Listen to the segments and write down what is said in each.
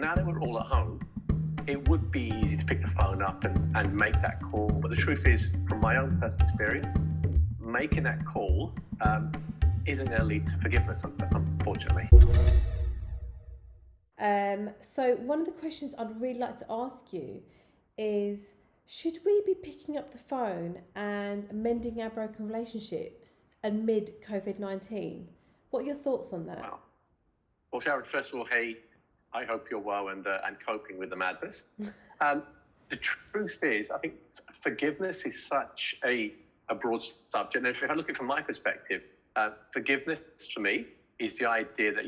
now that we're all at home, it would be easy to pick the phone up and make that call. But the truth is, from my own personal experience, making that call isn't going to lead to forgiveness, unfortunately. So one of the questions I'd really like to ask you is, should we be picking up the phone and mending our broken relationships amid COVID-19? What are your thoughts on that? Wow. Well, Sharon, first of all, hey, I hope you're well and coping with the madness. The truth is, I think forgiveness is such a broad subject. And if I look at it from my perspective, forgiveness for me is the idea that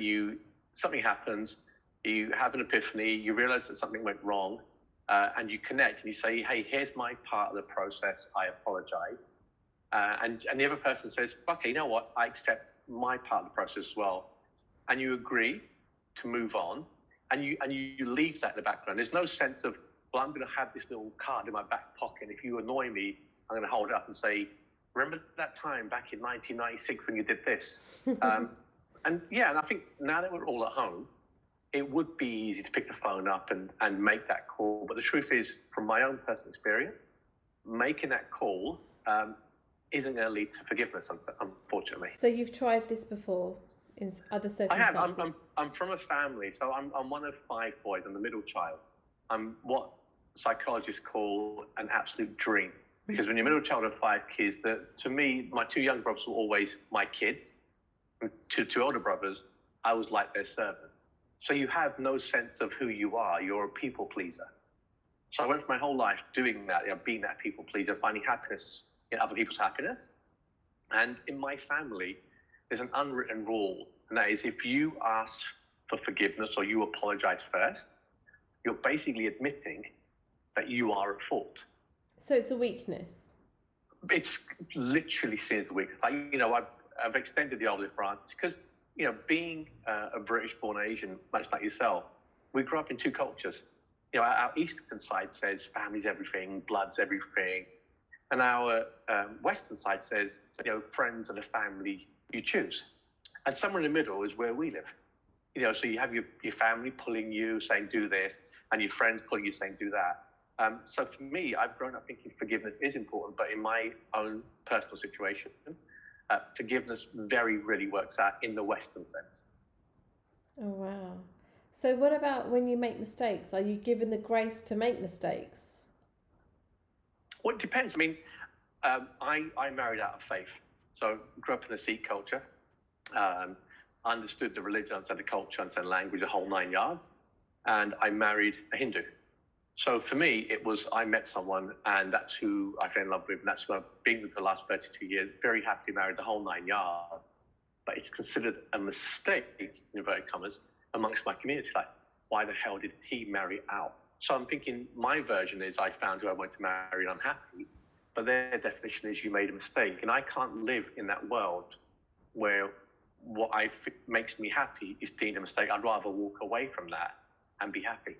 something happens, you have an epiphany, you realize that something went wrong, and you connect and you say, hey, here's my part of the process, I apologize. And the other person says, okay, you know what, I accept my part of the process as well. And you agree to move on, and you leave that in the background. There's no sense of, well, I'm going to have this little card in my back pocket. If you annoy me, I'm going to hold it up and say, remember that time back in 1996 when you did this? And I think now that we're all at home, it would be easy to pick the phone up and make that call. But the truth is, from my own personal experience, making that call isn't going to lead to forgiveness, unfortunately. So you've tried this before in other circumstances? I have. I'm from a family, so I'm one of 5 boys. I'm the middle child. I'm what psychologists call an absolute dream. Because when you're middle child of 5 kids, to me, my 2 young brothers were always my kids. And 2 older brothers, I was like their servant. So you have no sense of who you are. You're a people pleaser. So I went for my whole life doing that, being that people pleaser, finding happiness in other people's happiness. And in my family, there's an unwritten rule, and that is if you ask for forgiveness or you apologize first, you're basically admitting that you are at fault. So it's a weakness? It's literally seen as a weakness. Like, I've extended the olive branch because, being a British-born Asian, much like yourself, we grew up in 2 cultures. Our Eastern side says family's everything, blood's everything. And our Western side says, friends and a family you choose. And somewhere in the middle is where we live. So you have your family pulling you, saying, do this, and your friends pulling you, saying, do that. So for me, I've grown up thinking forgiveness is important, but in my own personal situation, forgiveness very rarely works out in the Western sense. Oh, wow. So what about when you make mistakes? Are you given the grace to make mistakes? Well, it depends. I mean, I married out of faith. So grew up in a Sikh culture, understood the religion, understood the culture, understood the language, the whole 9 yards. And I married a Hindu. So for me, it was, I met someone and that's who I fell in love with. And that's who I've been with for the last 32 years. Very happily married the whole 9 yards. But it's considered a mistake, in inverted commas, amongst my community. Like, why the hell did he marry out? So I'm thinking my version is I found who I wanted to marry and I'm happy. But their definition is you made a mistake. And I can't live in that world where what makes me happy is deemed a mistake. I'd rather walk away from that and be happy.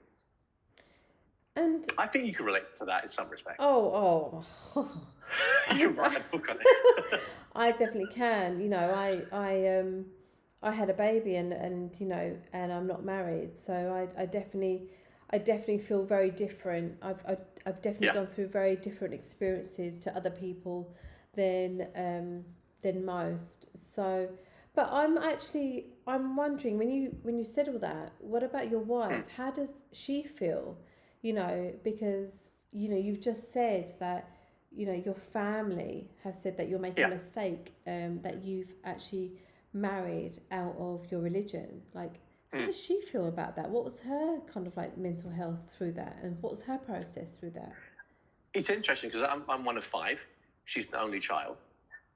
And I think you can relate to that in some respect. Oh. You can write a book on it. I definitely can. I had a baby and I'm not married. So I definitely feel very different. I've definitely gone through very different experiences to other people than most. So, but I'm wondering when you said all that, what about your wife? How does she feel? Because you've just said that your family have said that you're making a mistake, that you've actually married out of your religion. Like, how does she feel about that? What was her kind of like mental health through that, and what was her process through that? It's interesting because I'm one of 5. She's the only child.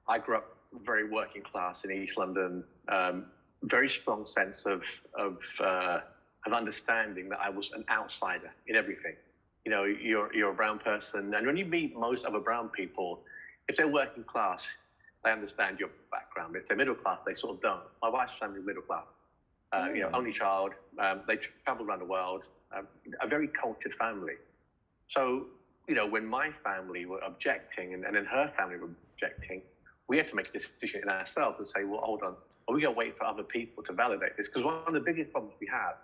I grew up very working class in East London. Very strong sense of understanding that I was an outsider in everything. You're a brown person, and when you meet most other brown people, if they're working class, they understand your background. If they're middle class, they sort of don't. My wife's family is middle class. Only child. They travel around the world. A very cultured family. So, when my family were objecting and then her family were objecting, we had to make a decision in ourselves and say, well, hold on, are we going to wait for other people to validate this? Because one of the biggest problems we have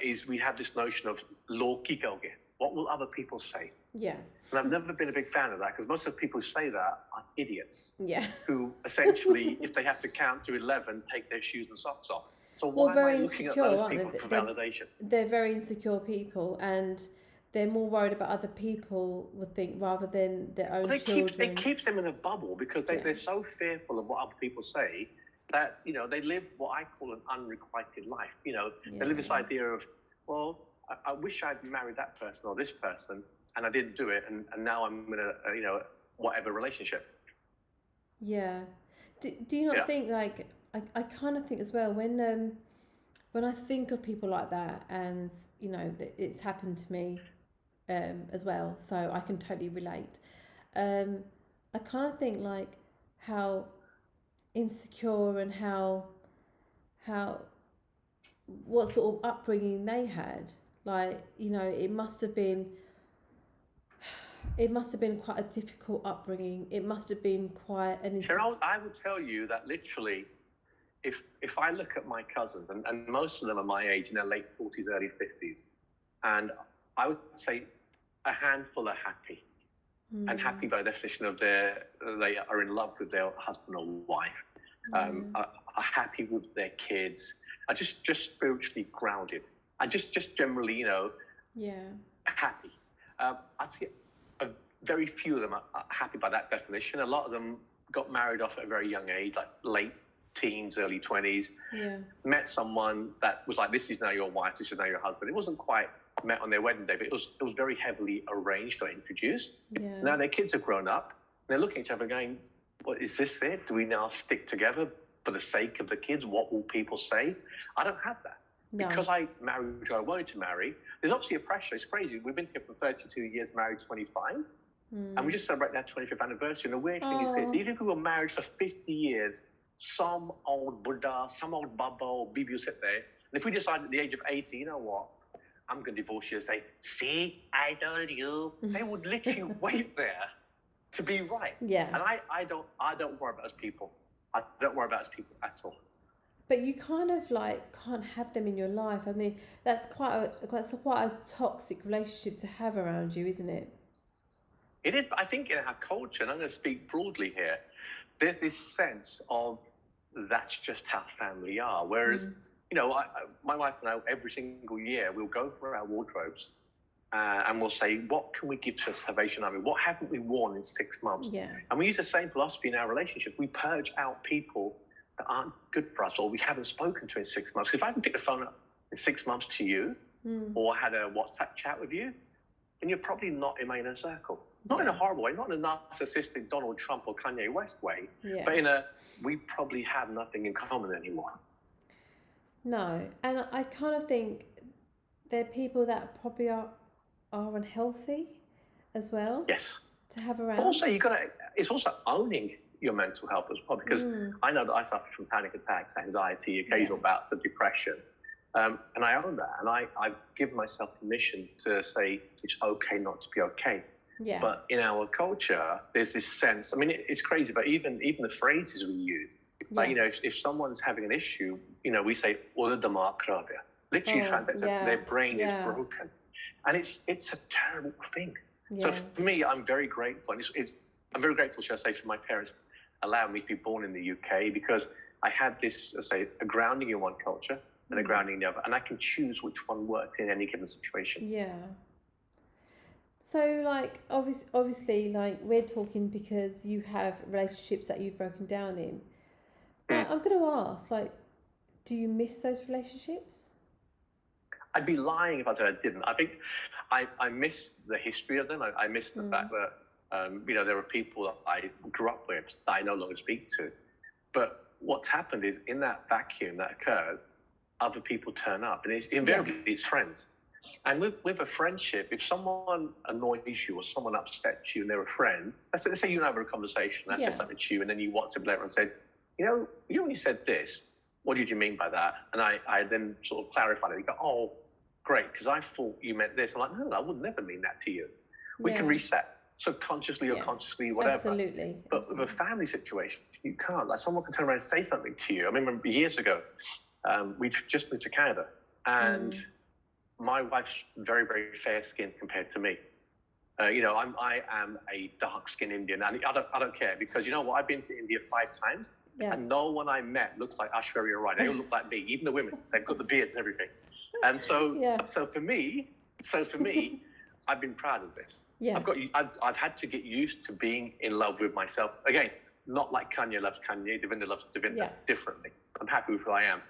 is we have this notion of "log ki kahoge?" What will other people say? Yeah. And I've never been a big fan of that, because most of the people who say that are idiots. Yeah. Who essentially, if they have to count to 11, take their shoes and socks off. So Well, why am very I looking at insecure, those aren't people they? for validation? They're very insecure people, and they're more worried about other people would think rather than their own children. It keeps them in a bubble, because they're so fearful of what other people say that, you know, they live what I call an unrequited life. You know, they live this idea of, well, I wish I'd married that person or this person, and I didn't do it, and now I'm in a, you know, whatever relationship. Yeah. Do you not think, like, I kind of think as well, when I think of people like that, and, you know, it's happened to me as well, so I can totally relate. I kind of think, like, how insecure and what sort of upbringing they had. Like, you know, it must have been quite a difficult upbringing. It must have been quite an... Cheryl, I would tell you that literally, if I look at my cousins, and most of them are my age, in their late 40s, early 50s, and I would say a handful are happy. And happy by definition of they are in love with their husband or wife, are happy with their kids, are just spiritually grounded, and just generally, you know, happy. I'd say very few of them are happy by that definition. A lot of them got married off at a very young age, like late teens, early 20s. Met someone that was like, this is now your wife, this is now your husband. It wasn't quite met on their wedding day, but it was very heavily arranged or introduced. Now their kids have grown up, and they're looking at each other going, what, is this it? Do we now stick together for the sake of the kids? What will people say? I don't have that. No. Because I married who I wanted to marry, there's obviously a pressure. It's crazy. We've been together for 32 years, married 25, and we just celebrated our 25th anniversary. And the weird thing is this, even if we were married for 50 years, some old Buddha, some old Baba or Bibi will sit there, and if we decide at the age of 80, you know what, I'm going to divorce you, and say, see, I told you. They would literally wait there to be right. And I don't worry about those people. I don't worry about those people at all. But you kind of like can't have them in your life. I mean, that's quite a toxic relationship to have around you, isn't it? It is, but I think in our culture, and I'm going to speak broadly here, there's this sense of that's just how family are. Whereas, you know, my wife and I, every single year, we'll go through our wardrobes and we'll say, what can we give to Salvation Army? What haven't we worn in 6 months? And we use the same philosophy in our relationship. We purge out people that aren't good for us or we haven't spoken to in 6 months. If I can pick the phone up in 6 months to you or had a WhatsApp chat with you, then you're probably not in my inner circle. Not in a horrible way, not in a narcissistic Donald Trump or Kanye West way, but in a, we probably have nothing in common anymore. No, and I kind of think there are people that probably are unhealthy as well. Yes. To have around. Also, it's also owning your mental health as well, because I know that I suffer from panic attacks, anxiety, occasional bouts of depression. And I own that. And I've given myself permission to say it's okay not to be okay. But in our culture, there's this sense, I mean, it's crazy, but even the phrases we use, like, you know, if someone's having an issue, you know, we say, literally translates as their brain is broken. And it's a terrible thing. So for me, I'm very grateful. And I'm very grateful, should I say, for my parents allowing me to be born in the UK, because I had this, let's say, a grounding in one culture and a grounding in the other, and I can choose which one works in any given situation. So, like, obviously, like, we're talking because you have relationships that you've broken down in. I'm going to ask, like, do you miss those relationships? I'd be lying if I said I didn't. I think I miss the history of them. I miss the fact that, you know, there are people that I grew up with that I no longer speak to. But what's happened is, in that vacuum that occurs, other people turn up, and invariably it's friends. And with a friendship, if someone annoys you or someone upsets you and they're a friend, let's say you have a conversation, I said something to you, and then you WhatsApp later and said, you know, when you said this, what did you mean by that? And I then sort of clarified it. You go, oh, great, because I thought you meant this. I'm like, no, I would never mean that to you. We can reset subconsciously or consciously, whatever. Absolutely. But with a family situation, you can't. Like, someone can turn around and say something to you. I remember years ago, we'd just moved to Canada, and my wife's very, very fair skinned compared to me. I am a dark-skinned Indian, and I don't care, because you know what? I've been to India 5 times, and no one I met looks like Aishwarya Rai. They all look like me, even the women. They've got the beards and everything. And so for me, I've been proud of this. Yeah. I've had to get used to being in love with myself. Again, not like Kanye loves Kanye, Divinder loves Divinder, differently. I'm happy with who I am.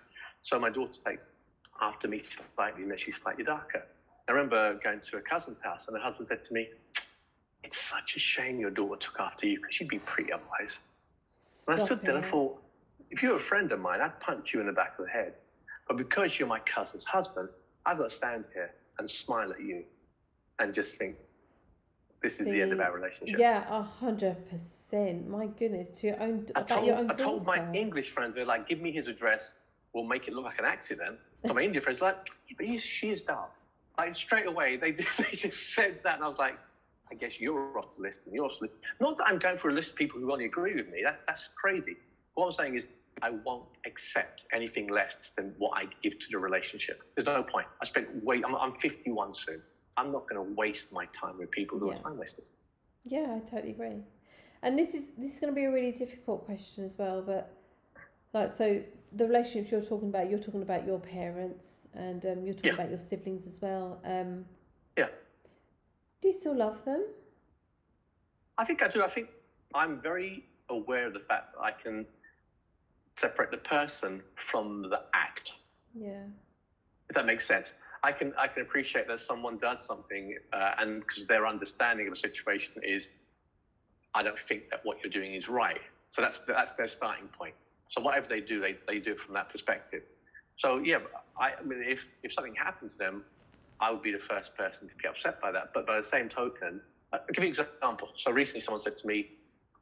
So my daughter takes after me slightly, and she's slightly darker. I remember going to a cousin's house, and the husband said to me, "It's such a shame your daughter took after you, because she'd be pretty otherwise." And I stood there and thought, if you were a friend of mine, I'd punch you in the back of the head. But because you're my cousin's husband, I've got to stand here and smile at you and just think, this is the end of our relationship. Yeah, 100%. My goodness, to your own daughter. I told my English friends, they're like, give me his address, we'll make it look like an accident. So my Indian friends were like, but she is dark. Like, straight away, they just said that, and I was like, I guess you're off the list, and you're off the list. Not that I'm going for a list of people who only agree with me. That's crazy. What I'm saying is, I won't accept anything less than what I give to the relationship. There's no point. I'm 51 soon. I'm not going to waste my time with people who are time wasters. Yeah, I totally agree. And this is going to be a really difficult question as well. But so the relationships you're talking about your parents, and you're talking about your siblings as well. Do you still love them? I think I do. I think I'm very aware of the fact that I can separate the person from the act. Yeah. If that makes sense. I can appreciate that someone does something, and because their understanding of a situation is, I don't think that what you're doing is right. So that's their starting point. So whatever they do, they do it from that perspective. So I mean, if something happened to them, I would be the first person to be upset by that. But by the same token, I'll give you an example. So recently someone said to me,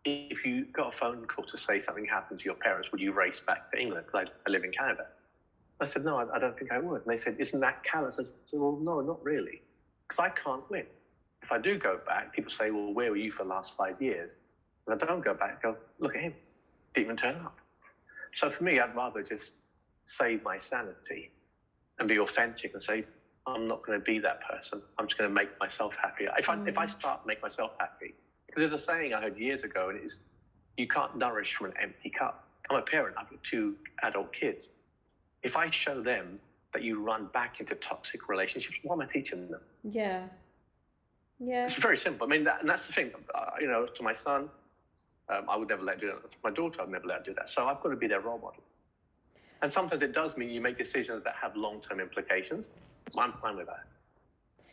if you got a phone call to say something happened to your parents, would you race back to England? Because I live in Canada. I said, no, I don't think I would. And they said, isn't that callous? I said, well, no, not really. Because I can't win. If I do go back, people say, well, where were you for the last 5 years? And I don't go back, I go, look at him. Didn't even turn up. So for me, I'd rather just save my sanity and be authentic and say, I'm not going to be that person. I'm just going to make myself happy. If I start to make myself happy, because there's a saying I heard years ago, and it is, you can't nourish from an empty cup. I'm a parent. I've got 2 adult kids. If I show them that you run back into toxic relationships, what am I teaching them? Yeah. It's very simple. I mean, and that's the thing. To my son, I would never let him do that. To my daughter, I'd never let her do that. So I've got to be their role model. And sometimes it does mean you make decisions that have long-term implications. I'm fine with that.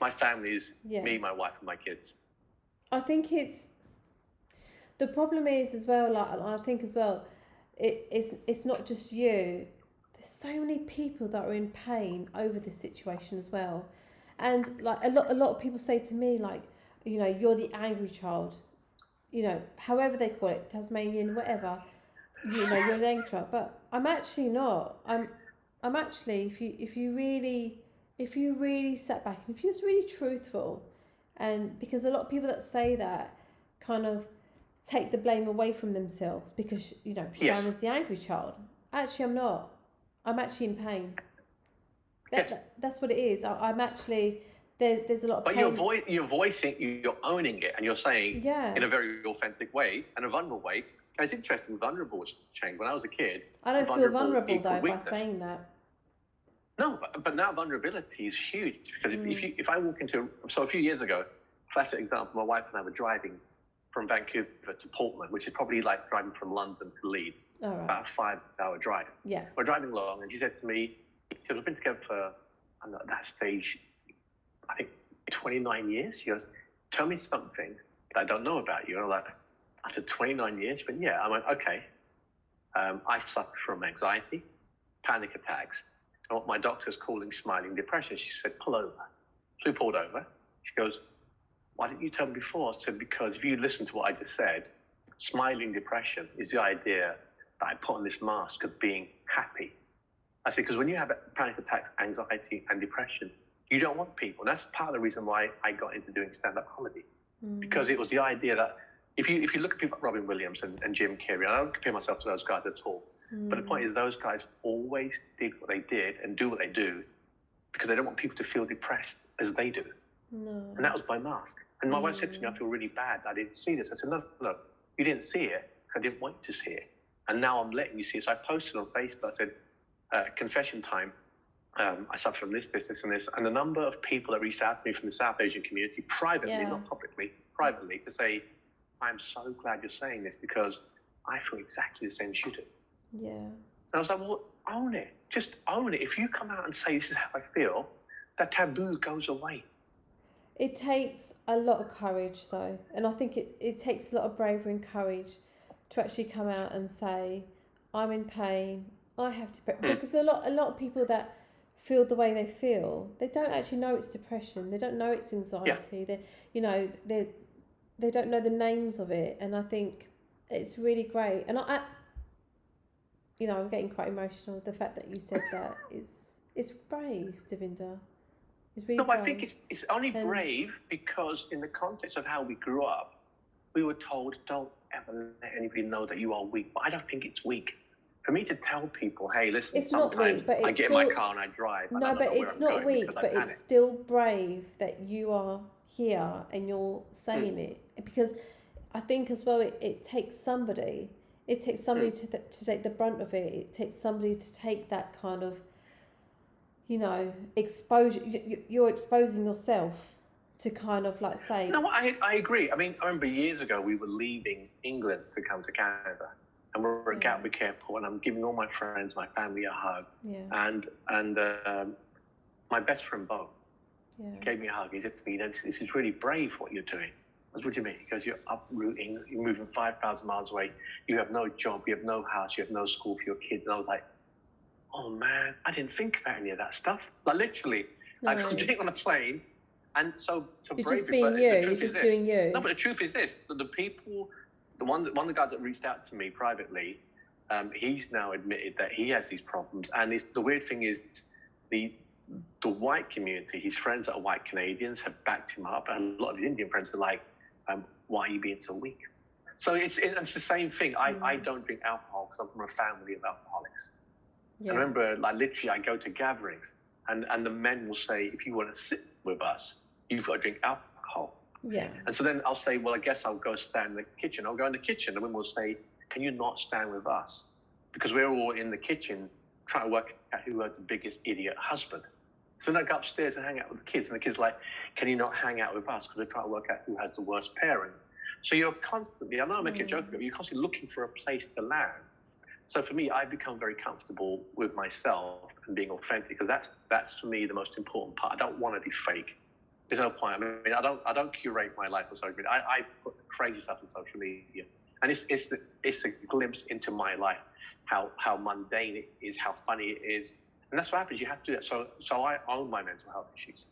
My family is me, my wife, and my kids. I think the problem is as well, I think as well, it's not just you. There's so many people that are in pain over this situation as well. And like a lot of people say to me, like, you're the angry child, however they call it, Tasmanian, whatever, you're an angry child. But I'm actually not. I'm actually, if you really sat back and if you're just really truthful, and because a lot of people that say that kind of take the blame away from themselves because, Sharon is the angry child. Actually, I'm not. I'm actually in pain. That's what it is. I'm actually, there's a lot of pain. But you're voicing, you're owning it, and you're saying in a very authentic way and a vulnerable way. And it's interesting, vulnerable was changed. When I was a kid, I don't feel vulnerable though by saying that. No, but now vulnerability is huge, because if I walk into, so a few years ago, classic example, my wife and I were driving from Vancouver to Portland, which is probably like driving from London to Leeds, about a 5-hour drive. Yeah. We're driving along, and she said to me, because we've been together for, at that stage, I think 29 years. She goes, tell me something that I don't know about you. And I'm like, after 29 years? But yeah, I went, okay. I suffer from anxiety, panic attacks, and what my doctor's calling smiling depression. She said, pull over. So we pulled over. She goes, why didn't you tell me before? I said, because if you listen to what I just said, smiling depression is the idea that I put on this mask of being happy. I said, because when you have panic attacks, anxiety, and depression, you don't want people. And that's part of the reason why I got into doing stand-up comedy. Because it was the idea that if you look at people like Robin Williams and Jim Carrey, I don't compare myself to those guys at all. But the point is, those guys always did what they did and do what they do because they don't want people to feel depressed as they do. No. And that was my mask. And my wife said to me, I feel really bad. I didn't see this. I said, no, you didn't see it. I didn't want you to see it. And now I'm letting you see it. So I posted on Facebook, I said, confession time. I suffer from this, and this. And the number of people that reached out to me from the South Asian community, privately, not publicly, privately, to say, I'm so glad you're saying this because I feel exactly the same as you do. Yeah. And I was like, well, own it. Just own it. If you come out and say, this is how I feel, that taboo goes away. It takes a lot of courage, though. And I think it takes a lot of bravery and courage to actually come out and say, I'm in pain. I have to... Because a lot of people that feel the way they feel, they don't actually know it's depression. They don't know it's anxiety. Yeah. They don't know the names of it. And I think it's really great. And I I'm getting quite emotional. The fact that you said that is brave, Divinder. It's really brave. I think it's only brave because in the context of how we grew up, we were told, don't ever let anybody know that you are weak. But I don't think it's weak. For me to tell people, hey, listen, it's sometimes not weak, but it's I get still, in my car and I drive. No, but it's not weak, but it's still brave that you are here and you're saying it. Because I think as well, it takes somebody. It takes somebody to take the brunt of it. It takes somebody to take that kind of, exposure. You're exposing yourself to kind of like say... No, I agree. I mean, I remember years ago, we were leaving England to come to Canada. And we're at Gatwick Airport, and I'm giving all my friends, my family a hug. Yeah. And my best friend, Bo, gave me a hug. He said to me, this is really brave what you're doing. I was, what do you mean? He goes, you're uprooting, you're moving 5,000 miles away. You have no job, you have no house, you have no school for your kids. And I was like, oh man, I didn't think about any of that stuff. Like literally, I was getting on a plane. And so you're just being you, you're just doing you. No, but the truth is this, that the people... One of the guys that reached out to me privately, he's now admitted that he has these problems. And the weird thing is the white community, his friends that are white Canadians have backed him up. And a lot of his Indian friends are like, why are you being so weak? So it's the same thing. I don't drink alcohol because I'm from a family of alcoholics. Yeah. I remember, like, literally, I go to gatherings and the men will say, if you want to sit with us, you've got to drink alcohol. Yeah. And so then I'll say, well, I guess I'll go stand in the kitchen. I'll go in the kitchen, and women will say, can you not stand with us? Because we're all in the kitchen trying to work out who has the biggest idiot husband. So then I go upstairs and hang out with the kids, and the kids are like, can you not hang out with us? Because we're trying to work out who has the worst parent. So you're constantly, I know I make a joke of it, you're constantly looking for a place to land. So for me, I've become very comfortable with myself and being authentic, because that's for me the most important part. I don't want to be fake. There's no point. I mean, I don't curate my life on social media. I put crazy stuff on social media, and it's a glimpse into my life, how mundane it is, how funny it is, and that's what happens. You have to do that. So I own my mental health issues.